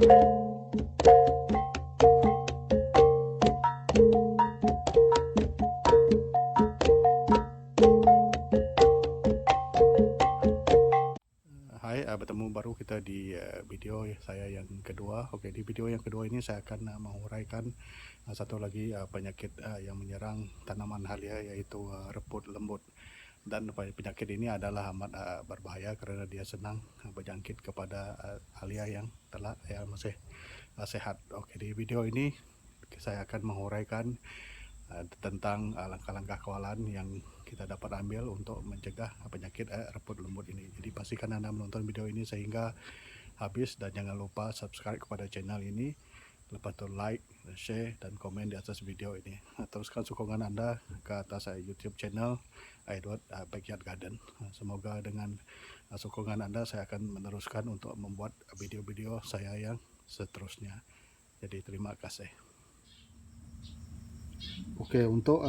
Hai, bertemu baru kita di video saya yang kedua. Oke, di video yang kedua ini saya akan menguraikan satu lagi penyakit yang menyerang tanaman halia, yaitu reput lembut. Dan penyakit ini adalah amat berbahaya karena dia senang berjangkit kepada halia yang masih sehat. Oke, di video ini saya akan menguraikan tentang langkah-langkah kawalan yang kita dapat ambil untuk mencegah penyakit reput lembut ini. Jadi pastikan Anda menonton video ini sehingga habis, dan jangan lupa subscribe kepada channel ini. Lepas itu like, share, dan komen di atas video ini. Teruskan sokongan Anda ke atas YouTube channel Edward Backyard Garden. Semoga dengan sokongan Anda saya akan meneruskan untuk membuat video-video saya yang seterusnya. Jadi terima kasih. Oke, untuk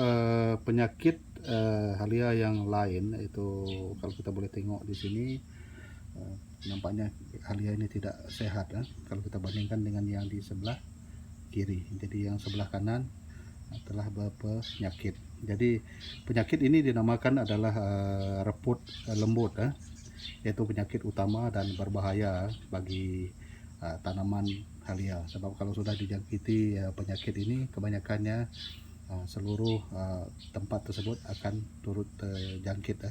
penyakit halia yang lain itu, kalau kita boleh tengok di sini, nampaknya halia ini tidak sehat kalau kita bandingkan dengan yang di sebelah kiri. Jadi yang sebelah kanan telah berpenyakit. Jadi penyakit ini dinamakan adalah reput lembut, yaitu penyakit utama dan berbahaya bagi tanaman halia. Sebab kalau sudah dijangkiti penyakit ini, kebanyakannya seluruh tempat tersebut akan turut terjangkit.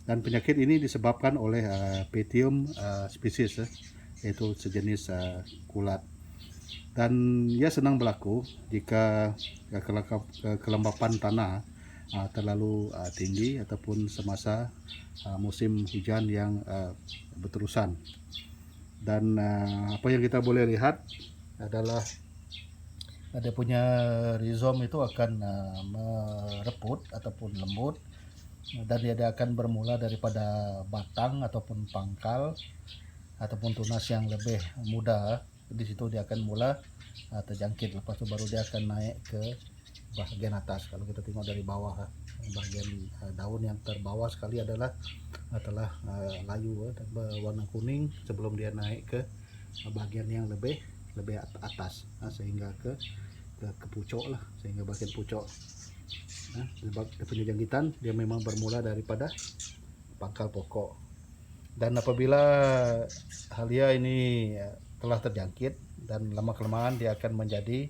Dan penyakit ini disebabkan oleh Petium species, yaitu sejenis kulat. Dan ia senang berlaku jika kelembapan tanah terlalu tinggi ataupun semasa musim hujan yang berterusan. Dan apa yang kita boleh lihat adalah dia punya rizom itu akan mereput ataupun lembut, dan dia akan bermula daripada batang ataupun pangkal ataupun tunas yang lebih muda. Di situ dia akan mula terjangkit. Lepas itu baru dia akan naik ke bagian atas. Kalau kita tengok dari bawah, bagian daun yang terbawah sekali adalah telah layu dan berwarna kuning sebelum dia naik ke bagian yang lebih atas, sehingga ke pucuk lah, sehingga bagian pucuk. Sebab dia punya jangkitan, dia memang bermula daripada pangkal pokok. Dan apabila halia ini telah terjangkit, dan lama kelamaan dia akan menjadi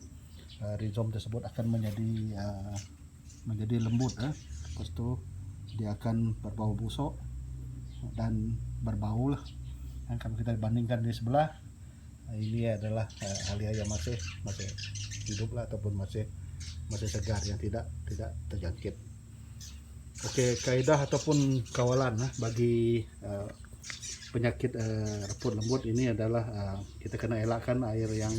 rizom tersebut akan menjadi lembut. Lepas itu dia akan berbau busuk dan berbau lah. Kalau kita bandingkan di sebelah, ini adalah halia yang masih hidup lah, ataupun masih segar, yang tidak terjangkit. Oke, kaidah ataupun kawalan bagi penyakit reput lembut ini adalah kita kena elakkan air yang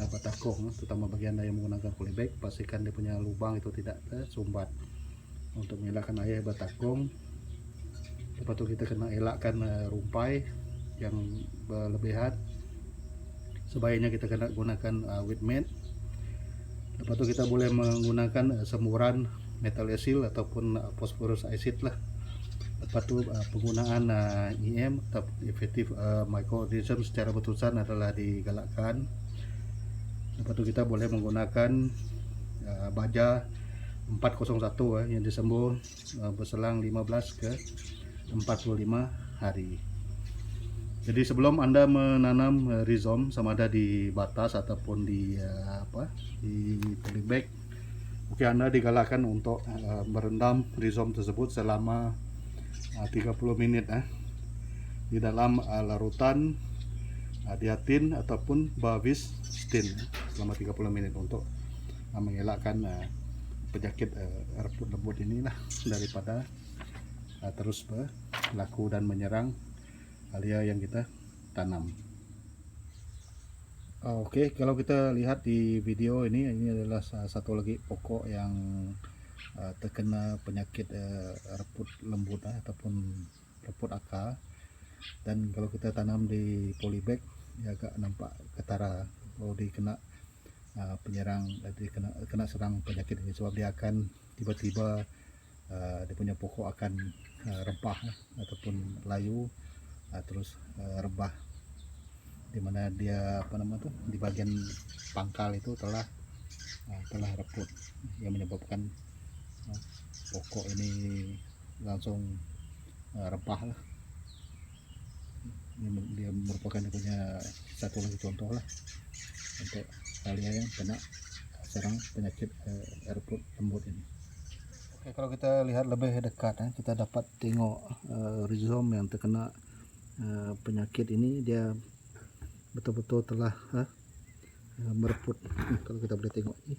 bertakung, terutama bagi Anda yang menggunakan polybag. Pastikan dia punya lubang itu tidak tersumbat. Untuk mengelakkan air bertakung, lepas itu kita kena elakkan rumpai yang berlebihan. Sebaiknya kita kena gunakan wheat mat. Lepas itu kita boleh menggunakan semburan metal acyl ataupun phosphorus acid lah. Lepas itu penggunaan EM atau effective microorganism secara berterusan adalah digalakkan. Lepas itu kita boleh menggunakan baja 401 yang disembur berselang 15 ke 45 hari. Jadi sebelum Anda menanam rizom, sama ada di batas ataupun di polybag, oke, Anda digalakkan untuk merendam rizom tersebut selama 30 menit di dalam larutan diatin ataupun bavistin selama 30 menit untuk mengelakkan penyakit reput lembut inilah daripada terus berlaku dan menyerang halia yang kita tanam. Oke, kalau kita lihat di video ini adalah satu lagi pokok yang terkena penyakit reput lembut ataupun reput akar. Dan kalau kita tanam di polybag, dia agak nampak ketara kalau dikena penyerang, kena serang penyakit ini, sebab dia akan tiba-tiba dia punya pokok akan rempah ataupun layu, terus rebah. dimana dia di bagian pangkal itu telah reput, yang menyebabkan pokok ini langsung rempah lah. Ini dia merupakan punya satu lagi contoh lah untuk halia yang kena serang penyakit reput lembut ini. Oke, kalau kita lihat lebih dekat kita dapat tengok rhizome yang terkena penyakit ini, dia betul-betul telah mereput. Kalau kita boleh tengok ini,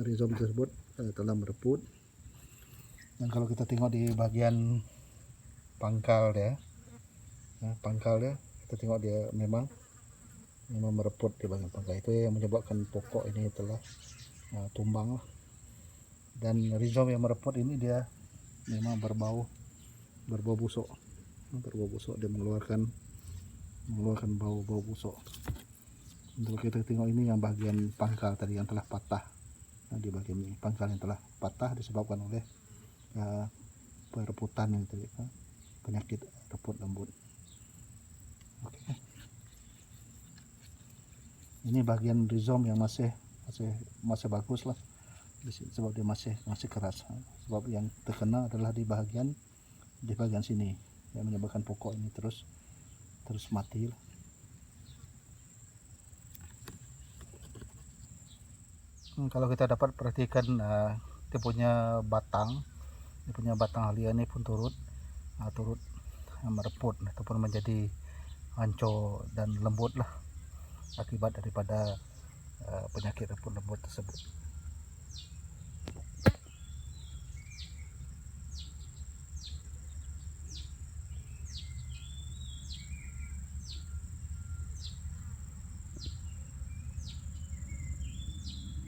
rhizome tersebut telah mereput. Dan kalau kita tengok di bagian pangkal dia, kita tengok dia memang mereput di bagian pangkal. Itu yang menyebabkan pokok ini telah tumbang lah. Dan rhizome yang mereput ini dia memang berbau busuk. Dia mengeluarkan bau busuk. Untuk kita tengok ini yang bagian pangkal tadi yang telah patah. Di bagian ini pangkal yang telah patah disebabkan oleh pereputan ini tadi, penyakit reput lembut. Oke. Ini bagian rhizome yang masih bagus lah, sebab dia masih keras. Sebab yang terkena adalah di bagian sini yang menyebabkan pokok ini terus mati lah. Kalau kita dapat perhatikan dia punya batang halia ini pun turut mereput ataupun menjadi hancur dan lembut lah, akibat daripada penyakit reput lembut tersebut.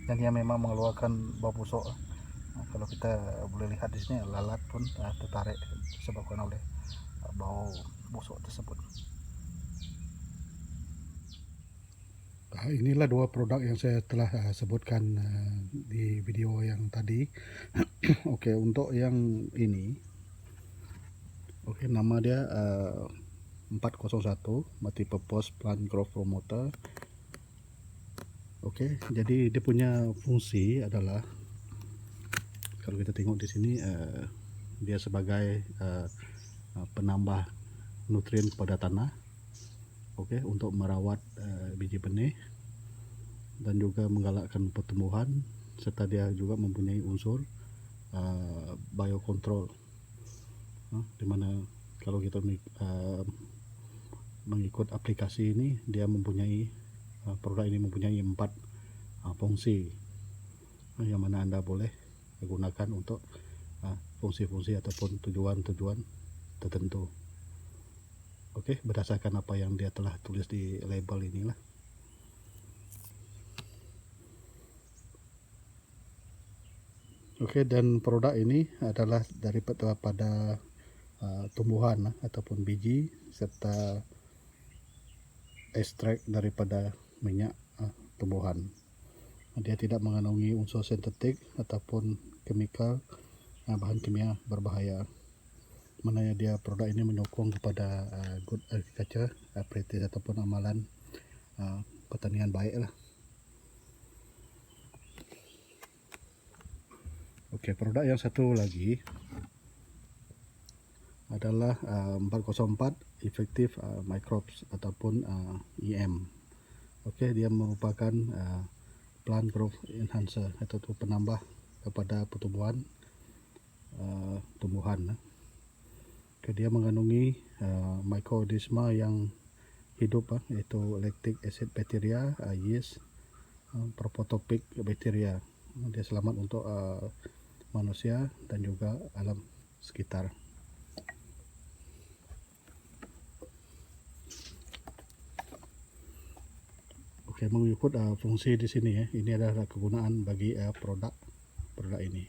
Dan dia memang mengeluarkan bau busuk. Kalau kita boleh lihat di sini, lalat pun tertarik disebabkan oleh bau busuk tersebut. Inilah dua produk yang saya telah sebutkan di video yang tadi. Oke, untuk yang ini, nama dia 401 multipurpose plant growth promoter. Oke, jadi dia punya fungsi adalah, kalau kita tengok di sini, dia sebagai penambah nutrien kepada tanah. Oke, untuk merawat biji benih dan juga menggalakkan pertumbuhan, serta dia juga mempunyai unsur biocontrol, dimana kalau kita mengikut aplikasi ini, dia mempunyai produk ini mempunyai 4 fungsi yang mana Anda boleh gunakan untuk fungsi-fungsi ataupun tujuan-tujuan tertentu. Oke, berdasarkan apa yang dia telah tulis di label inilah. Oke, dan produk ini adalah daripada tumbuhan ataupun biji, serta ekstrak daripada minyak tumbuhan. Dia tidak mengandungi unsur sintetik ataupun kemikal, bahan kimia berbahaya. Mana dia produk ini menyokong kepada good agriculture practice ataupun amalan pertanian baik lah. Oke, produk yang satu lagi adalah 404 effective microbes ataupun EM. Oke, dia merupakan plant growth enhancer atau penambah kepada pertumbuhan tumbuhan. Oke, dia mengandungi microorganisma yang hidup, yaitu lactic acid bacteria, yeast, protozoic bacteria. Dia selamat untuk manusia dan juga alam sekitar. Oke, mengikut fungsi di sini ya, ini adalah kegunaan bagi produk ini.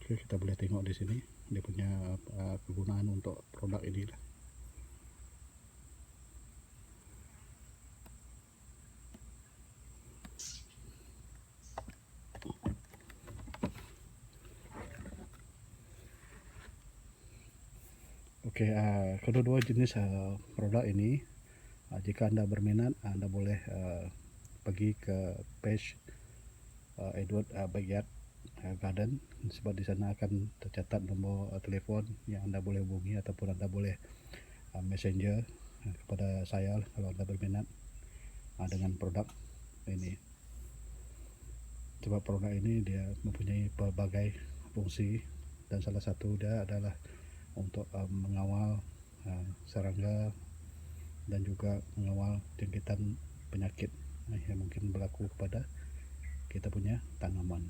Oke, kita boleh tengok di sini dia punya kegunaan untuk produk ini lah. Oke, kedua-dua jenis produk ini, jika Anda berminat, Anda boleh pergi ke page Edward Backyard Garden, sebab di sana akan tercatat nombor telefon yang Anda boleh hubungi, ataupun Anda boleh messenger kepada saya kalau Anda berminat dengan produk ini. Sebab produk ini dia mempunyai berbagai fungsi, dan salah satu dia adalah untuk mengawal serangga dan juga mengawal jangkitan penyakit yang mungkin berlaku kepada kita punya tanaman.